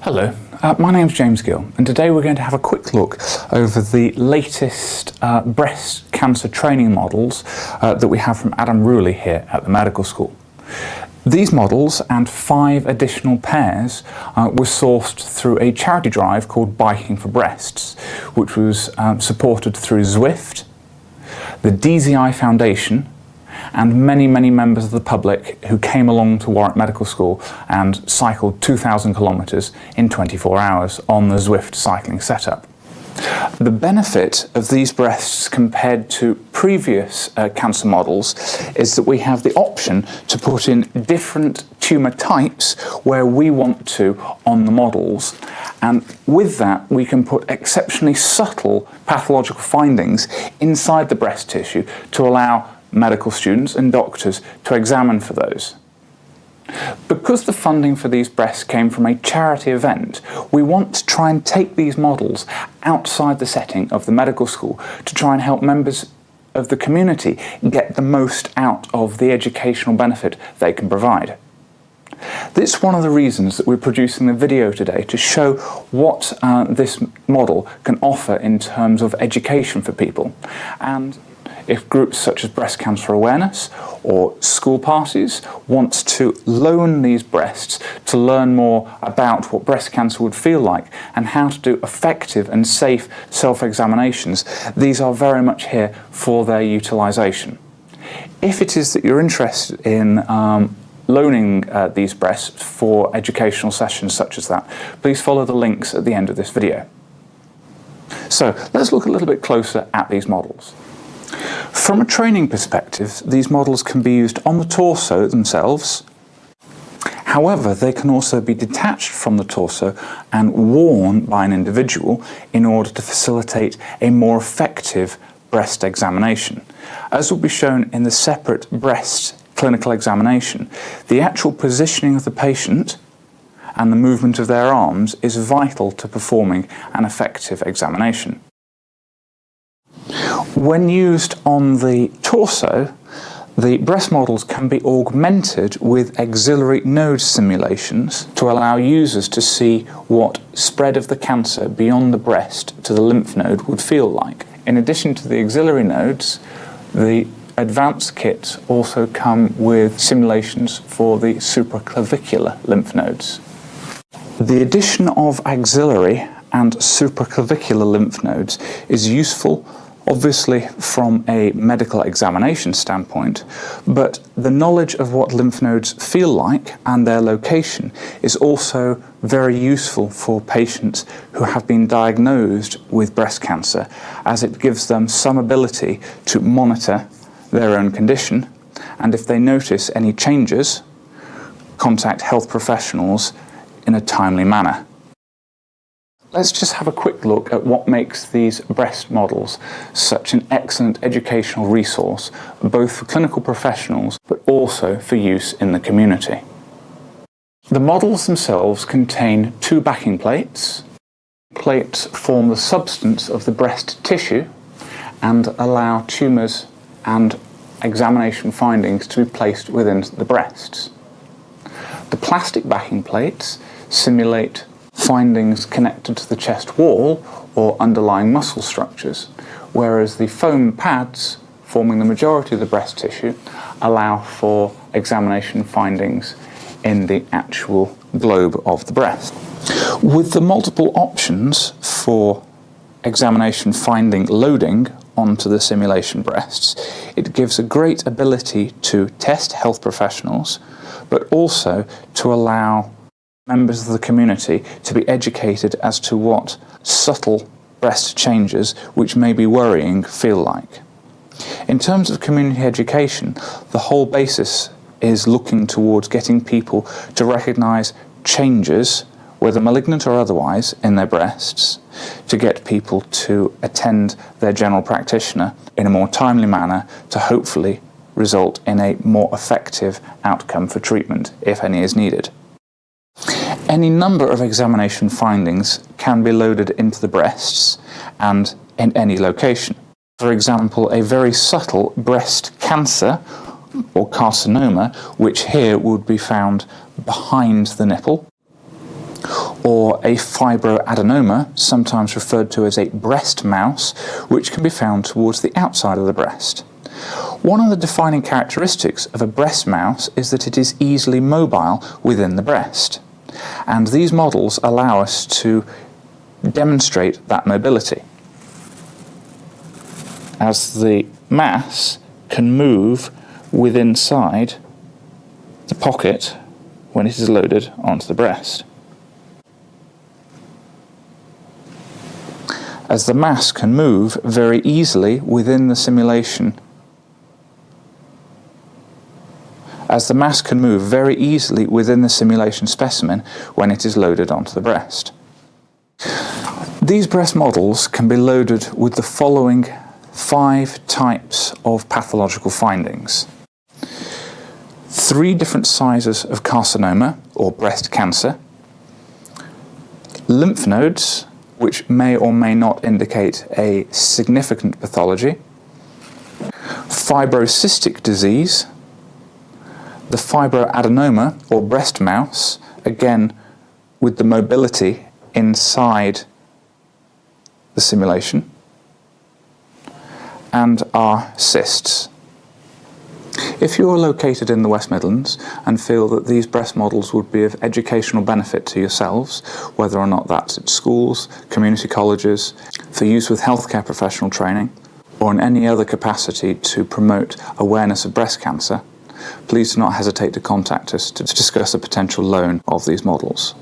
Hello, my name's James Gill, and today we're going to have a quick look over the latest breast cancer training models that we have from Adam Ruley here at the medical school. These models and 5 additional pairs were sourced through a charity drive called Biking for Breasts, which was supported through Zwift, the DZI Foundation, and many members of the public who came along to Warwick Medical School and cycled 2,000 kilometres in 24 hours on the Zwift cycling setup. The benefit of these breasts compared to previous cancer models is that we have the option to put in different tumour types where we want to on the models, and with that we can put exceptionally subtle pathological findings inside the breast tissue to allow medical students and doctors to examine for those. Because the funding for these breasts came from a charity event, we want to try and take these models outside the setting of the medical school to try and help members of the community get the most out of the educational benefit they can provide. This is one of the reasons that we're producing the video today, to show what this model can offer in terms of education for people. And if groups such as breast cancer awareness or school parties want to loan these breasts to learn more about what breast cancer would feel like and how to do effective and safe self-examinations, these are very much here for their utilisation. If it is that you're interested in loaning these breasts for educational sessions such as that, please follow the links at the end of this video. So let's look a little bit closer at these models. From a training perspective, these models can be used on the torso themselves. However, they can also be detached from the torso and worn by an individual in order to facilitate a more effective breast examination. As will be shown in the separate breast clinical examination, the actual positioning of the patient and the movement of their arms is vital to performing an effective examination. When used on the torso, the breast models can be augmented with auxiliary node simulations to allow users to see what spread of the cancer beyond the breast to the lymph node would feel like. In addition to the auxiliary nodes, the advanced kits also come with simulations for the supraclavicular lymph nodes. The addition of auxiliary and supraclavicular lymph nodes is useful obviously from a medical examination standpoint, but the knowledge of what lymph nodes feel like and their location is also very useful for patients who have been diagnosed with breast cancer, as it gives them some ability to monitor their own condition, and if they notice any changes, contact health professionals in a timely manner. Let's just have a quick look at what makes these breast models such an excellent educational resource, both for clinical professionals but also for use in the community. The models themselves contain 2 backing plates. Plates form the substance of the breast tissue and allow tumours and examination findings to be placed within the breasts. The plastic backing plates simulate findings connected to the chest wall or underlying muscle structures, whereas the foam pads, forming the majority of the breast tissue, allow for examination findings in the actual globe of the breast. With the multiple options for examination finding loading onto the simulation breasts, it gives a great ability to test health professionals, but also to allow members of the community to be educated as to what subtle breast changes, which may be worrying, feel like. In terms of community education, the whole basis is looking towards getting people to recognise changes, whether malignant or otherwise, in their breasts, to get people to attend their general practitioner in a more timely manner to hopefully result in a more effective outcome for treatment, if any is needed. Any number of examination findings can be loaded into the breasts and in any location. For example, a very subtle breast cancer or carcinoma, which here would be found behind the nipple, or a fibroadenoma, sometimes referred to as a breast mouse, which can be found towards the outside of the breast. One of the defining characteristics of a breast mouse is that it is easily mobile within the breast, and these models allow us to demonstrate that mobility, as the mass can move within inside the pocket when it is loaded onto the breast. As the mass can move very easily within the simulation, specimen when it is loaded onto the breast. These breast models can be loaded with the following 5 types of pathological findings. 3 different sizes of carcinoma or breast cancer, lymph nodes which may or may not indicate a significant pathology, fibrocystic disease, the fibroadenoma or breast mouse, again with the mobility inside the simulation, and our cysts. If you are located in the West Midlands and feel that these breast models would be of educational benefit to yourselves, whether or not that's at schools, community colleges, for use with healthcare professional training, or in any other capacity to promote awareness of breast cancer, please do not hesitate to contact us to discuss a potential loan of these models.